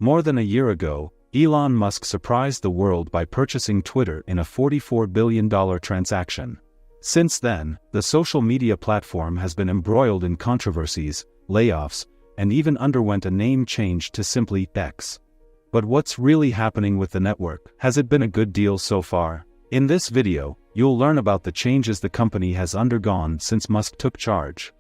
More than a year ago, Elon Musk surprised the world by purchasing Twitter in a $44 billion transaction. Since then, the social media platform has been embroiled in controversies, layoffs, and even underwent a name change to simply X. But what's really happening with the network? Has it been a good deal so far? In this video, you'll learn about the changes the company has undergone since Musk took charge.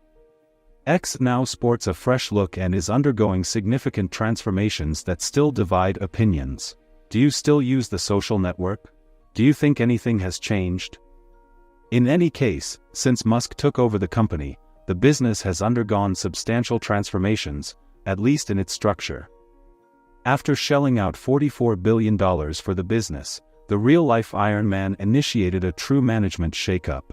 X now sports a fresh look and is undergoing significant transformations that still divide opinions. Do you still use the social network? Do you think anything has changed? In any case, since Musk took over the company, the business has undergone substantial transformations, at least in its structure. After shelling out $44 billion for the business, the real-life Iron Man initiated a true management shakeup.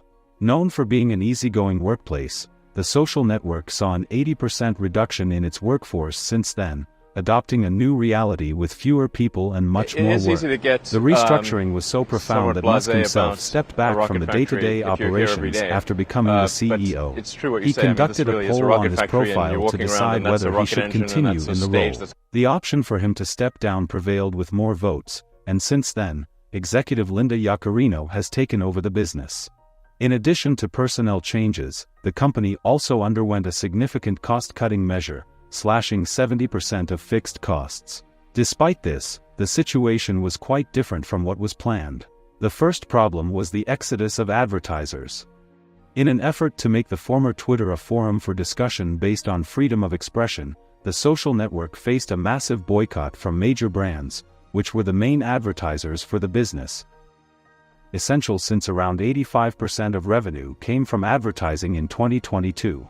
Known for being an easygoing workplace, the social network saw an 80% reduction in its workforce since then, adopting a new reality with fewer people and much more work. The restructuring was so profound that Musk himself stepped back from the day-to-day operations after becoming the CEO. He conducted a poll on his profile to decide whether he should continue in the role. The option for him to step down prevailed with more votes, and since then, executive Linda Yaccarino has taken over the business. In addition to personnel changes, the company also underwent a significant cost-cutting measure, slashing 70% of fixed costs. Despite this, the situation was quite different from what was planned. The first problem was the exodus of advertisers. In an effort to make the former Twitter a forum for discussion based on freedom of expression, the social network faced a massive boycott from major brands, which were the main advertisers for the business. Essential since around 85% of revenue came from advertising in 2022.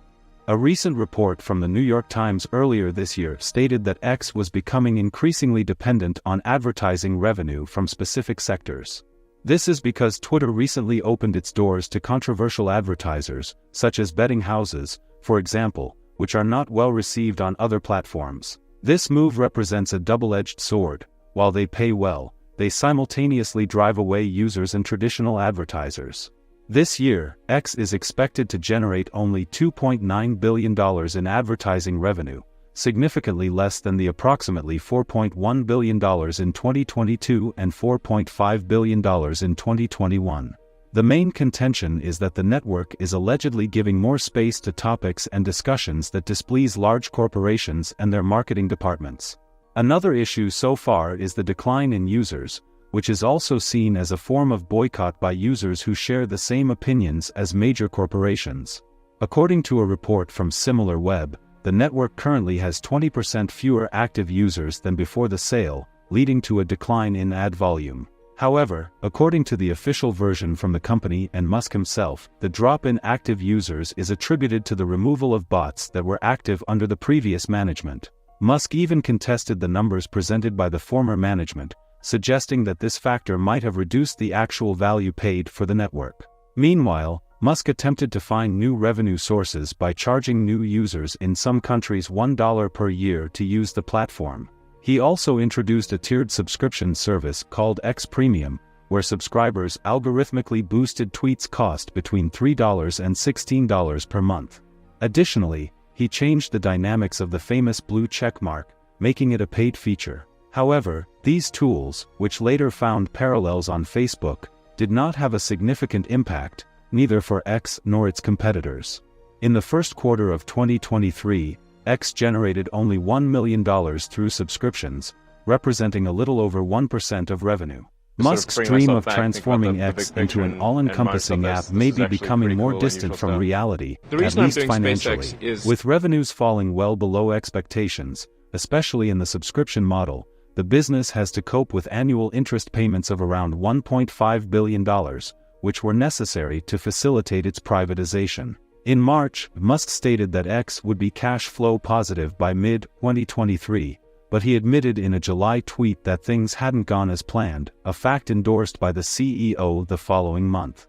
A recent report from the New York Times earlier this year stated that X was becoming increasingly dependent on advertising revenue from specific sectors. This is because Twitter recently opened its doors to controversial advertisers, such as betting houses, for example, which are not well received on other platforms. This move represents a double-edged sword. While they pay well, they simultaneously drive away users and traditional advertisers. This year, X is expected to generate only $2.9 billion in advertising revenue, significantly less than the approximately $4.1 billion in 2022 and $4.5 billion in 2021. The main contention is that the network is allegedly giving more space to topics and discussions that displease large corporations and their marketing departments. Another issue so far is the decline in users, which is also seen as a form of boycott by users who share the same opinions as major corporations. According to a report from SimilarWeb, the network currently has 20% fewer active users than before the sale, leading to a decline in ad volume. However, according to the official version from the company and Musk himself, the drop in active users is attributed to the removal of bots that were active under the previous management. Musk even contested the numbers presented by the former management, suggesting that this factor might have reduced the actual value paid for the network. Meanwhile, Musk attempted to find new revenue sources by charging new users in some countries $1 per year to use the platform. He also introduced a tiered subscription service called X Premium, where subscribers' algorithmically boosted tweets cost between $3 and $16 per month. Additionally, he changed the dynamics of the famous blue check mark, making it a paid feature. However, these tools, which later found parallels on Facebook, did not have a significant impact, neither for X nor its competitors. In the first quarter of 2023, X generated only $1 million through subscriptions, representing a little over 1% of revenue. Musk's dream of transforming X into an all-encompassing app may be becoming more distant from reality, at least financially. With revenues falling well below expectations, especially in the subscription model, the business has to cope with annual interest payments of around $1.5 billion, which were necessary to facilitate its privatization. In March, Musk stated that X would be cash flow positive by mid-2023, but he admitted in a July tweet that things hadn't gone as planned, a fact endorsed by the CEO the following month.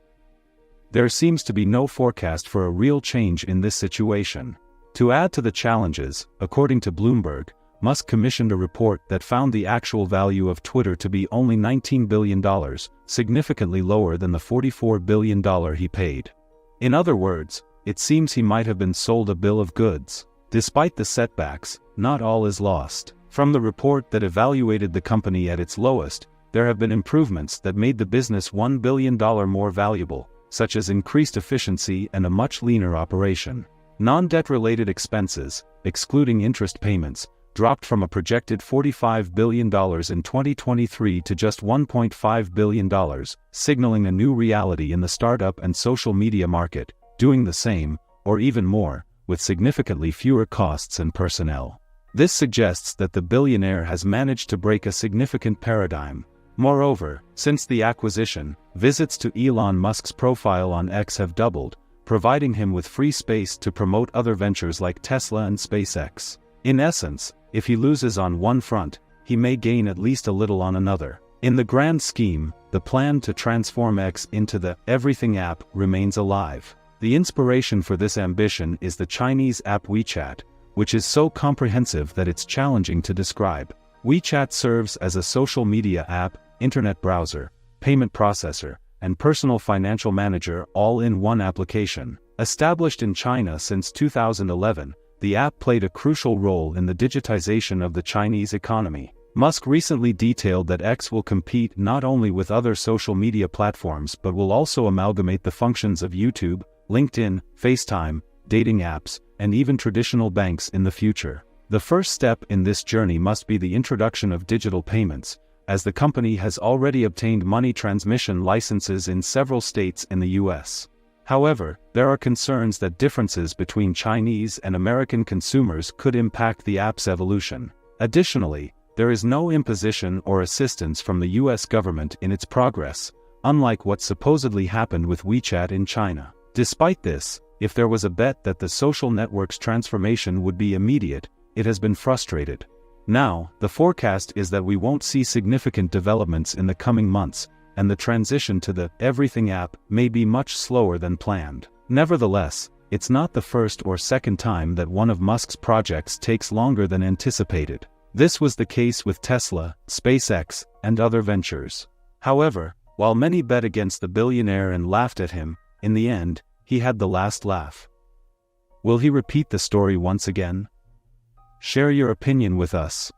There seems to be no forecast for a real change in this situation. To add to the challenges, according to Bloomberg, Musk commissioned a report that found the actual value of Twitter to be only $19 billion, significantly lower than the $44 billion he paid. In other words, it seems he might have been sold a bill of goods. Despite the setbacks, not all is lost. From the report that evaluated the company at its lowest, there have been improvements that made the business $1 billion more valuable, such as increased efficiency and a much leaner operation. Non-debt-related expenses, excluding interest payments, dropped from a projected $45 billion in 2023 to just $1.5 billion, signaling a new reality in the startup and social media market, doing the same, or even more, with significantly fewer costs and personnel. This suggests that the billionaire has managed to break a significant paradigm. Moreover, since the acquisition, visits to Elon Musk's profile on X have doubled, providing him with free space to promote other ventures like Tesla and SpaceX. In essence, if he loses on one front, he may gain at least a little on another. In the grand scheme, the plan to transform X into the everything app remains alive. The inspiration for this ambition is the Chinese app WeChat, which is so comprehensive that it's challenging to describe. WeChat serves as a social media app, internet browser, payment processor, and personal financial manager all in one application. Established in China since 2011, the app played a crucial role in the digitization of the Chinese economy. Musk recently detailed that X will compete not only with other social media platforms but will also amalgamate the functions of YouTube, LinkedIn, FaceTime, dating apps, and even traditional banks in the future. The first step in this journey must be the introduction of digital payments, as the company has already obtained money transmission licenses in several states in the US. However, there are concerns that differences between Chinese and American consumers could impact the app's evolution. Additionally, there is no imposition or assistance from the US government in its progress, unlike what supposedly happened with WeChat in China. Despite this, if there was a bet that the social network's transformation would be immediate, it has been frustrated. Now, the forecast is that we won't see significant developments in the coming months, and the transition to the everything app may be much slower than planned. Nevertheless, it's not the first or second time that one of Musk's projects takes longer than anticipated. This was the case with Tesla, SpaceX, and other ventures. However, while many bet against the billionaire and laughed at him, in the end, he had the last laugh. Will he repeat the story once again? Share your opinion with us.